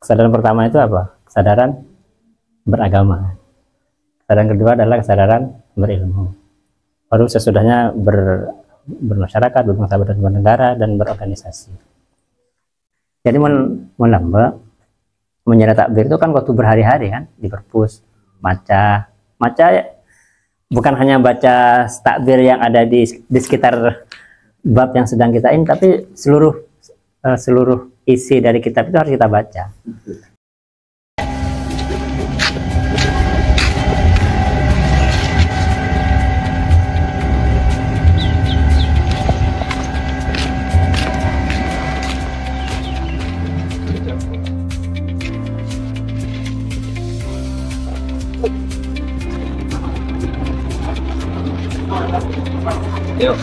Kesadaran pertama itu apa? Kesadaran beragama. Kesadaran kedua adalah kesadaran berilmu. Baru sesudahnya bermasyarakat, berbangsa dan bernegara, dan berorganisasi. Jadi menambah menyerah takbir itu kan waktu berhari-hari kan, di perpus, baca bukan hanya baca takbir yang ada di sekitar bab yang sedang kita ini, tapi seluruh isi dari kitab itu harus kita baca. Yuk.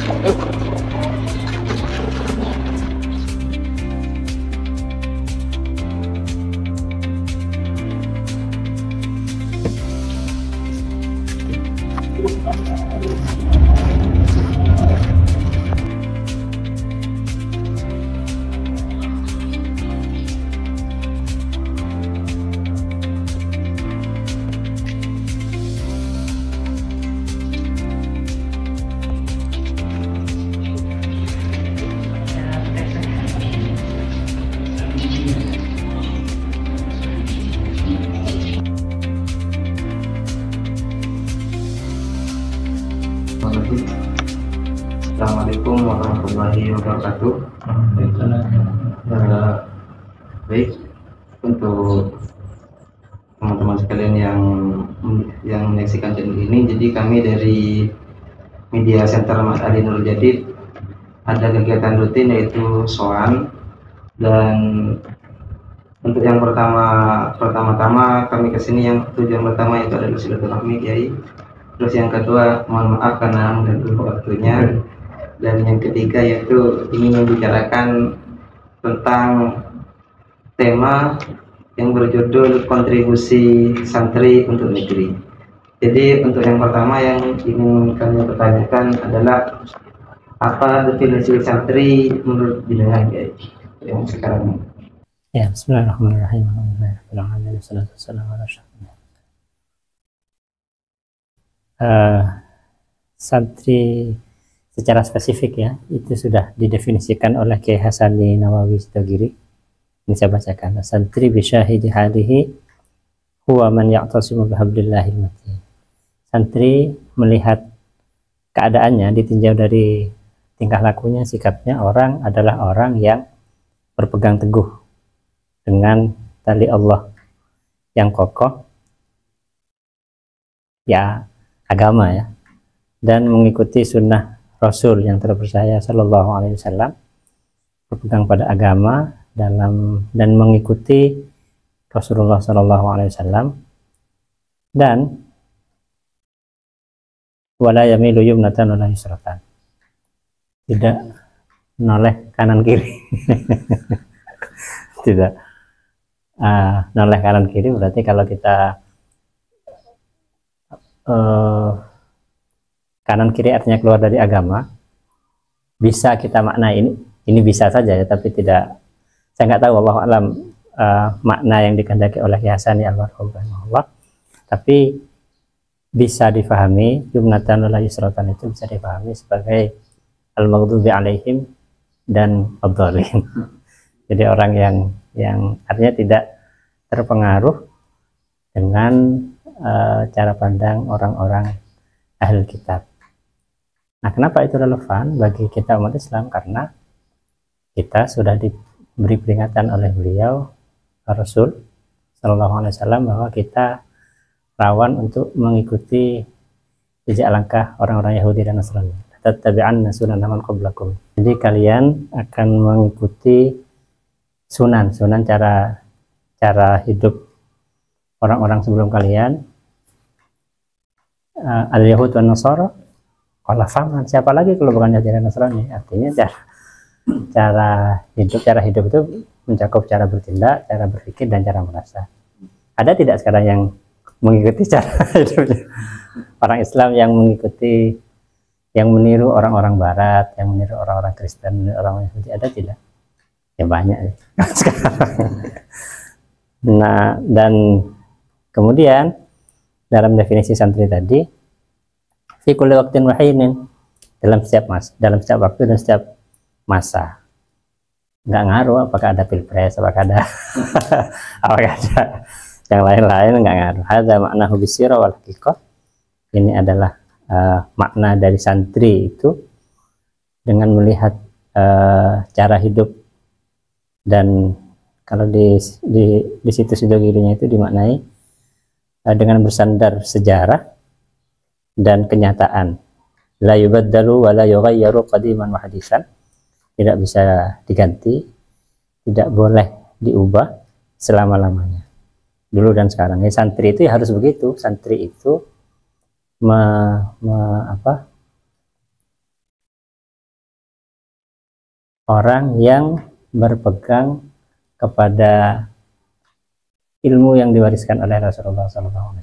Assalamualaikum warahmatullahi wabarakatuh. Baik, untuk teman-teman sekalian yang menyaksikan channel ini, jadi kami dari Media Center Mas Ali Nurul Jadid ada kegiatan rutin yaitu soan, dan untuk yang pertama-tama kami kesini, yang tujuan pertama itu adalah silaturahmi Kiai. Terus yang kedua, mohon maaf karena mengganggu waktunya. Dan yang ketiga yaitu ingin membicarakan tentang tema yang berjudul kontribusi santri untuk negeri. Jadi untuk yang pertama yang ingin kami pertanyakan adalah, apa definisi santri menurut jenengan yang sekarang? Ya, bismillahirrahmanirrahim. Santri secara spesifik ya, itu sudah didefinisikan oleh Kiai Hasani Nawawi Sidogiri. Ini saya bacakan. Santri bisyahidi halihi huwa man ya'tasimu bihablillahil matin. Santri melihat keadaannya ditinjau dari tingkah lakunya, sikapnya, orang adalah orang yang berpegang teguh dengan tali Allah yang kokoh, ya agama ya, dan mengikuti sunnah Rasul yang terpercaya Shallallahu Alaihi Wasallam, berpegang pada agama dan mengikuti Rasulullah Shallallahu Alaihi Wasallam, dan wala yamilu yumnatan wala yusratan, tidak noleh kanan kiri. Tidak noleh kanan kiri berarti kalau kita kanan kiri artinya keluar dari agama, bisa kita makna ini bisa saja ya, tapi tidak, saya nggak tahu, wallahu alam, makna yang dikehendaki oleh Kiai Hasani almarhum rahimahullah, tapi bisa difahami yumnatan wala yusratan, itu bisa difahami sebagai al-maghdubi alaihim dan ad-dhalin. Jadi orang yang artinya tidak terpengaruh dengan cara pandang orang-orang ahli kitab. Nah, kenapa itu relevan bagi kita umat Islam? Karena kita sudah diberi peringatan oleh beliau Rasul Shallallahu Alaihi Wasallam bahwa kita rawan untuk mengikuti jejak langkah orang-orang Yahudi dan Nasrani. Tattabi'anna sunana man qablakum. Jadi kalian akan mengikuti sunan cara hidup orang-orang sebelum kalian. Al-Yahud wa Nasara qala faman, siapa lagi kalau bukan Yahudi dan Nasrani? Artinya cara hidup itu mencakup cara bertindak, cara berpikir, dan cara merasa. Ada tidak sekarang yang mengikuti cara hidupnya orang Islam, yang mengikuti, yang meniru orang-orang Barat, yang meniru orang-orang Kristen, orang Yahudi? Ada tidak? Ya banyak ya. Nah, dan kemudian dalam definisi santri tadi, fi kulli waqtin wa hinin, dalam setiap waktu dan setiap masa. Nggak ngaruh apakah ada pilpres, apakah ada apakah ada yang lain-lain, nggak ngaruh. Hadza makna bisira wal haqiqah. Ini adalah makna dari santri itu dengan melihat cara hidup, dan kalau di situs Sidogirinya itu dimaknai dengan bersandar sejarah dan kenyataan. La yubaddalu wa la yughayyaru qadiman wa hadisan. Tidak bisa diganti, tidak boleh diubah selama-lamanya, dulu dan sekarang. Ya, santri itu ya harus begitu. Santri itu orang yang berpegang kepada ilmu yang diwariskan oleh Rasulullah SAW.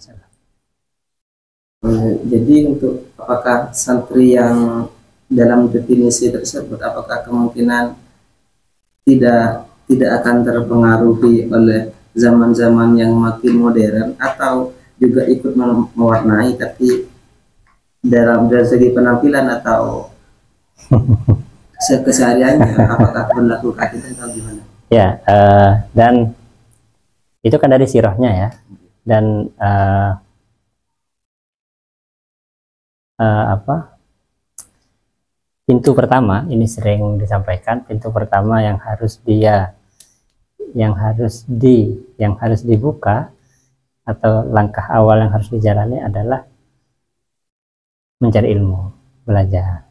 Jadi untuk apakah santri yang dalam definisi tersebut, apakah kemungkinan tidak akan terpengaruhi oleh zaman-zaman yang makin modern, atau juga ikut mewarnai tapi dari segi penampilan atau kesehariannya, apakah berlaku kayak atau gimana? Ya, dan itu kan dari sirahnya ya, dan pintu pertama ini sering disampaikan, pintu pertama yang harus dibuka atau langkah awal yang harus dijalani adalah mencari ilmu, belajar.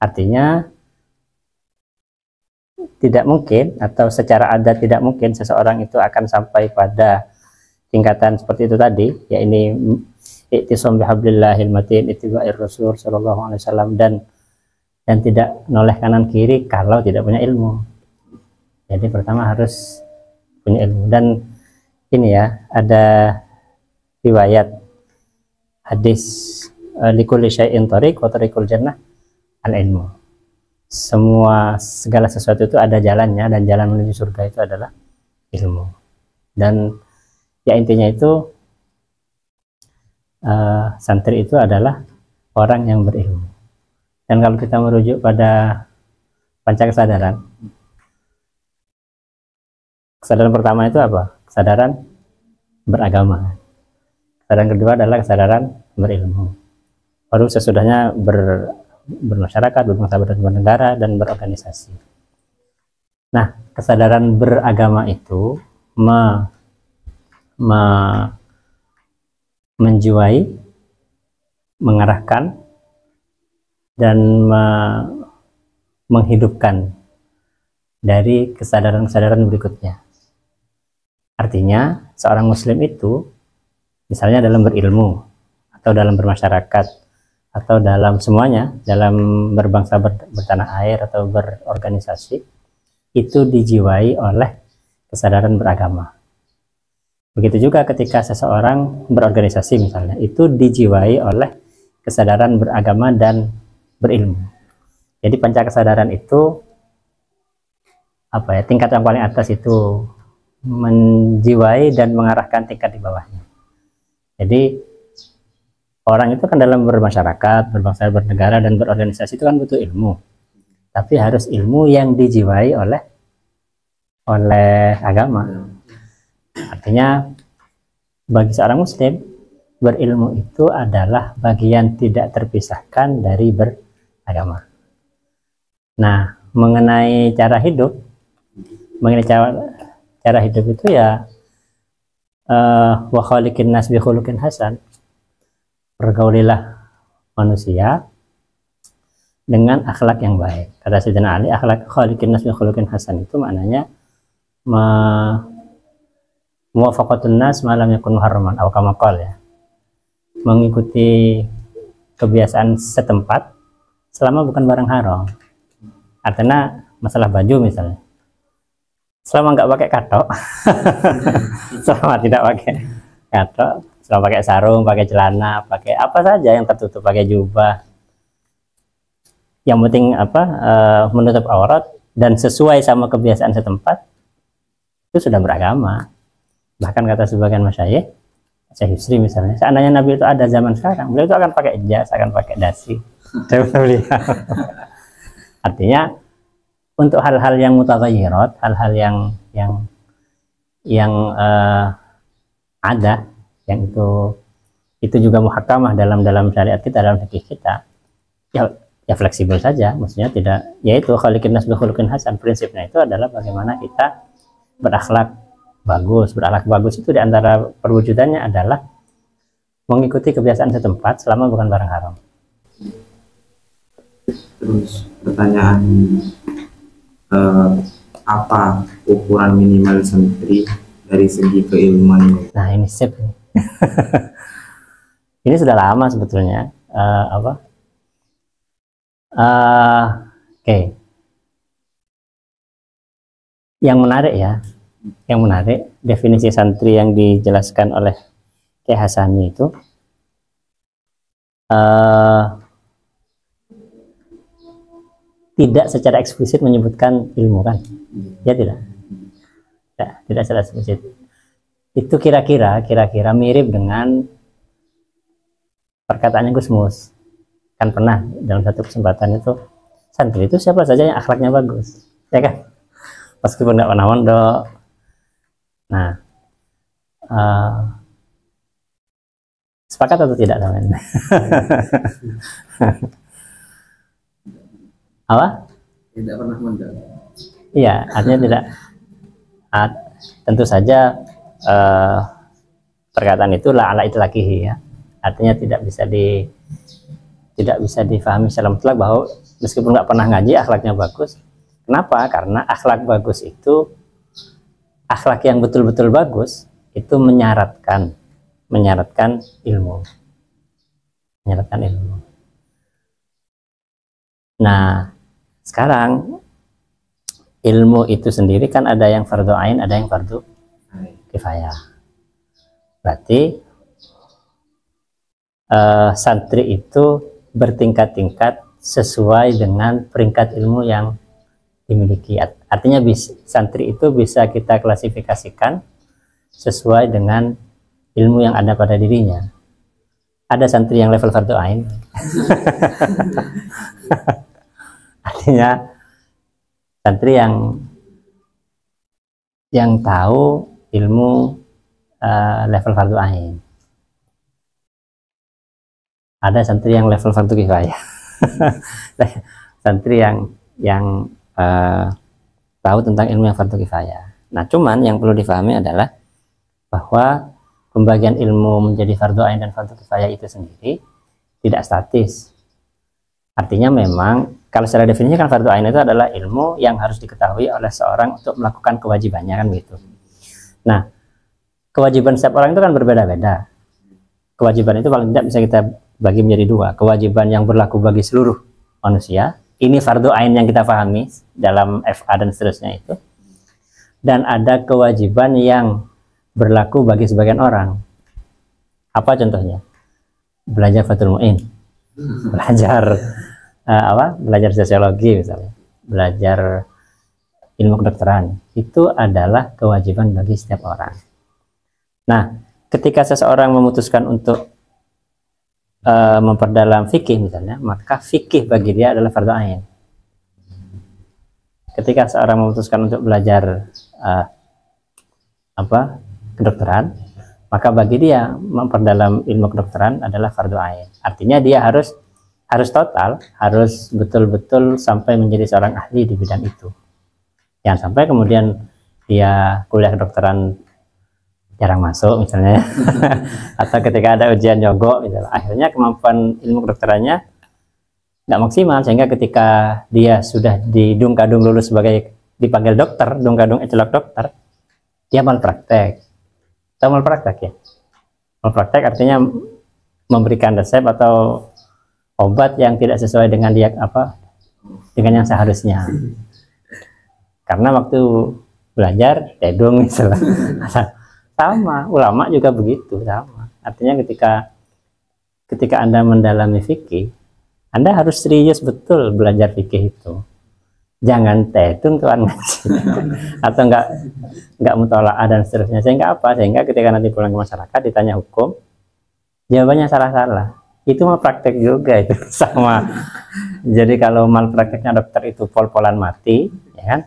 Artinya tidak mungkin, atau secara adat tidak mungkin seseorang itu akan sampai pada tingkatan seperti itu tadi, ya ini i'tisam bihablillahil matin, ittiba'ir rasul sallallahu alaihi wasallam, dan tidak noleh kanan kiri kalau tidak punya ilmu. Jadi pertama harus punya ilmu. Dan ini ya, ada riwayat hadis likulli syai'in thariq wa tariqul jannah al ilmu. Segala sesuatu itu ada jalannya, dan jalan menuju surga itu adalah ilmu. Dan ya intinya itu santri itu adalah orang yang berilmu. Dan kalau kita merujuk pada panca kesadaran pertama itu apa? Kesadaran beragama. Kesadaran kedua adalah kesadaran berilmu. Baru sesudahnya bermasyarakat, berbangsa, bernegara, dan berorganisasi. Nah, kesadaran beragama itu menjiwai, mengarahkan, dan menghidupkan dari kesadaran-kesadaran berikutnya. Artinya seorang muslim itu misalnya dalam berilmu, atau dalam bermasyarakat, atau dalam semuanya, dalam berbangsa, bertanah air, atau berorganisasi, itu dijiwai oleh kesadaran beragama. Begitu juga ketika seseorang berorganisasi misalnya, itu dijiwai oleh kesadaran beragama dan berilmu. Jadi panca kesadaran itu tingkat yang paling atas itu menjiwai dan mengarahkan tingkat di bawahnya. Jadi orang itu kan dalam bermasyarakat, berbangsa, bernegara, dan berorganisasi itu kan butuh ilmu, tapi harus ilmu yang dijiwai oleh agama. Artinya bagi seorang muslim, berilmu itu adalah bagian tidak terpisahkan dari beragama. Nah, mengenai cara hidup itu ya wa khaliqin nas bi khuluqin hasan, pergaulilah manusia dengan akhlak yang baik. Kata Sayyidina Ali, akhlak khaliqin nas bi khuluqin hasan itu maknanya muwafaqatun nas ma lam yakun muharraman, atau kama qala ya, mengikuti kebiasaan setempat selama bukan barang haram. Artinya masalah baju misalnya, selama nggak pakai katok selama tidak pakai katok, selama pakai sarung, pakai celana, pakai apa saja yang tertutup, pakai jubah, yang penting menutup aurat dan sesuai sama kebiasaan setempat, itu sudah beragama. Bahkan kata sebagian masyayikh, Syekh Yusri misalnya, seandainya Nabi itu ada zaman sekarang, beliau itu akan pakai jas, akan pakai dasi. Artinya untuk hal-hal yang mutaghayyirat, hal-hal yang ada, yang itu juga muhakamah dalam syariat kita, dalam fikih kita, ya fleksibel saja, maksudnya tidak, yaitu khaliqin nas bi khuluqin hasan. Prinsipnya itu adalah bagaimana kita berakhlak bagus. Berakhlak bagus itu diantara perwujudannya adalah mengikuti kebiasaan setempat selama bukan barang haram. Terus pertanyaan, apa ukuran minimal santri dari segi keilmuan? Nah ini sip ini sudah lama sebetulnya. Oke. Yang menarik definisi santri yang dijelaskan oleh Kiai Hasani itu tidak secara eksplisit menyebutkan ilmu, kan? Ya tidak secara eksplisit. Itu kira-kira mirip dengan perkataannya Gusmus. Kan pernah dalam satu kesempatan itu, santri itu siapa saja yang akhlaknya bagus, ya kan? Meskipun nggak pernah mondok. Nah, sepakat atau tidak teman? Apa? Tidak pernah mondok. Iya, artinya tidak. Tentu saja perkataan itu la ala itlaqihi, ya. Artinya tidak bisa difahami secara mutlak bahwa meskipun nggak pernah ngaji akhlaknya bagus. Kenapa? Karena akhlak bagus itu, akhlak yang betul-betul bagus itu menyaratkan ilmu. Nah, sekarang ilmu itu sendiri kan ada yang fardu ain, ada yang fardu kifayah. Berarti santri itu bertingkat-tingkat sesuai dengan peringkat ilmu yang dimiliki. Artinya santri itu bisa kita klasifikasikan sesuai dengan ilmu yang ada pada dirinya. Ada santri yang level fardu ain. Artinya santri yang tahu ilmu level fardu ain. Ada santri yang level fardu kifayah. Santri yang tahu tentang ilmu yang fardu kifayah. Nah, cuman yang perlu difahami adalah bahwa pembagian ilmu menjadi fardu ain dan fardu kifayah itu sendiri tidak statis. Artinya memang kalau secara definisi kan fardu ain itu adalah ilmu yang harus diketahui oleh seorang untuk melakukan kewajibannya, kan gitu. Nah, kewajiban setiap orang itu kan berbeda-beda. Kewajiban itu paling tidak bisa kita bagi menjadi dua. Kewajiban yang berlaku bagi seluruh manusia, ini fardu ain yang kita pahami dalam FA dan seterusnya itu. Dan ada kewajiban yang berlaku bagi sebagian orang. Apa contohnya? Belajar Fathul Mu'in, belajar belajar sosiologi misalnya, belajar ilmu kedokteran, itu adalah kewajiban bagi setiap orang. Nah, ketika seseorang memutuskan untuk memperdalam fikih misalnya, maka fikih bagi dia adalah fardu ain. Ketika seorang memutuskan untuk belajar kedokteran, maka bagi dia memperdalam ilmu kedokteran adalah fardu ain. Artinya dia harus total, harus betul-betul sampai menjadi seorang ahli di bidang itu. Jangan sampai kemudian dia kuliah kedokteran jarang masuk misalnya, atau ketika ada ujian nyogok misalnya, akhirnya kemampuan ilmu kedokterannya nggak maksimal, sehingga ketika dia sudah didung-kadung lulus sebagai dipanggil dokter, dung-kadung ecelok dokter, dia malpraktek. Tahu malpraktek ya? Malpraktek artinya memberikan resep atau obat yang tidak sesuai dengan dengan yang seharusnya. Karena waktu belajar tedung misalnya. Sama, ulama juga begitu, sama. Artinya ketika Anda mendalami fikih, Anda harus serius betul belajar fikih itu. jangan tetun tuan ngaji atau nggak mutola'ah dan seterusnya, sehingga apa, sehingga ketika nanti pulang ke masyarakat ditanya hukum jawabannya salah-salah. Itu mah praktek juga itu sama. Jadi kalau malprakteknya dokter itu pol-polan mati, ya kan?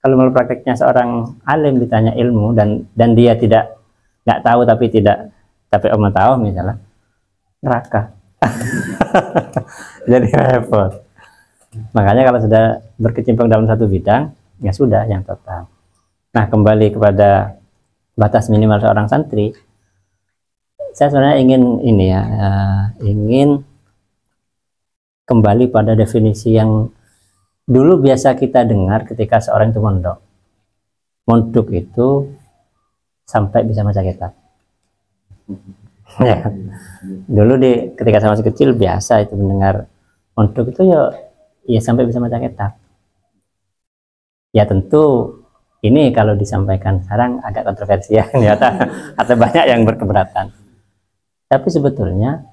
Kalau malprakteknya seorang alim ditanya ilmu dan dia nggak tahu tapi Allah tahu misalnya, neraka. Jadi repot. Makanya kalau sudah berkecimpung dalam satu bidang, ya sudah yang total. Nah, kembali kepada batas minimal seorang santri, saya sebenarnya ingin kembali pada definisi yang dulu biasa kita dengar ketika seorang itu mondok. Mondok itu sampai bisa baca kitab. Ya. Dulu ketika saya masih kecil biasa itu mendengar mondok itu ya sampai bisa baca kitab. Ya tentu ini kalau disampaikan sekarang agak kontroversial atau banyak yang berkeberatan. Tapi sebetulnya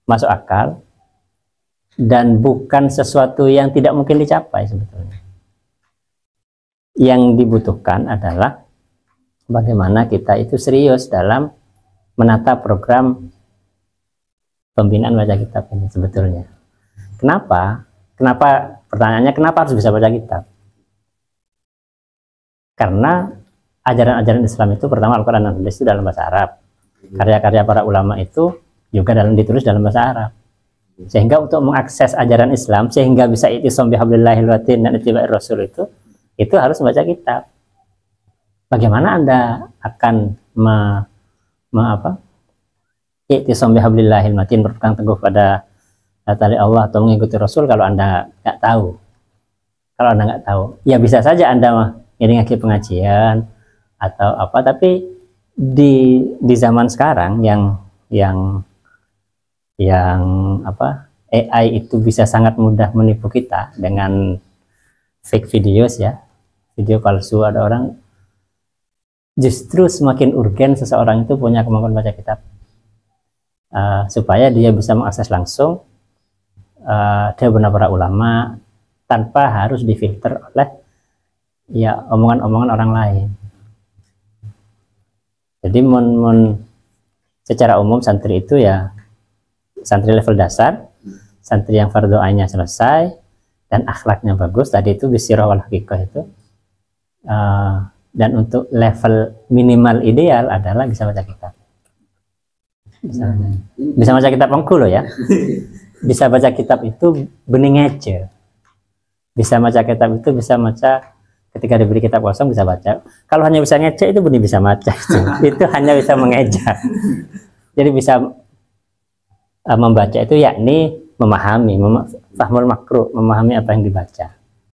masuk akal dan bukan sesuatu yang tidak mungkin dicapai sebetulnya. Yang dibutuhkan adalah bagaimana kita itu serius dalam menata program pembinaan baca kitab ini sebetulnya. Kenapa? Pertanyaannya kenapa harus bisa baca kitab? Karena ajaran-ajaran Islam itu pertama Al-Quran dan Hadis itu dalam bahasa Arab. Karya-karya para ulama itu juga ditulis dalam bahasa Arab. Sehingga untuk mengakses ajaran Islam sehingga bisa i'tisam bihablillahil watin dan ittiba'ir rasul itu harus membaca kitab. Bagaimana Anda akan i'tisam bihablillahil watin, berpegang teguh pada tali Allah atau mengikuti Rasul kalau Anda nggak tahu? Kalau Anda nggak tahu, ya bisa saja Anda ngaji pengajian atau apa, tapi di zaman sekarang yang AI itu bisa sangat mudah menipu kita dengan fake videos ya, video palsu. Ada orang justru semakin urgen seseorang itu punya kemampuan baca kitab supaya dia bisa mengakses langsung dia benar para ulama tanpa harus difilter oleh ya omongan-omongan orang lain. Jadi secara umum santri itu ya santri level dasar, santri yang fardu ainnya selesai dan akhlaknya bagus, tadi itu bisirah wal haqiqah itu, dan untuk level minimal ideal adalah bisa baca kitab. Bisa baca kitab pengku loh ya. Bisa baca kitab itu bening aja. Bisa baca kitab itu bisa baca ketika diberi kitab kosong bisa baca. Kalau hanya bisa ngecek itu benih bisa baca itu hanya bisa mengeja. Jadi bisa membaca itu yakni memahami, fahmul makruh, memahami apa yang dibaca.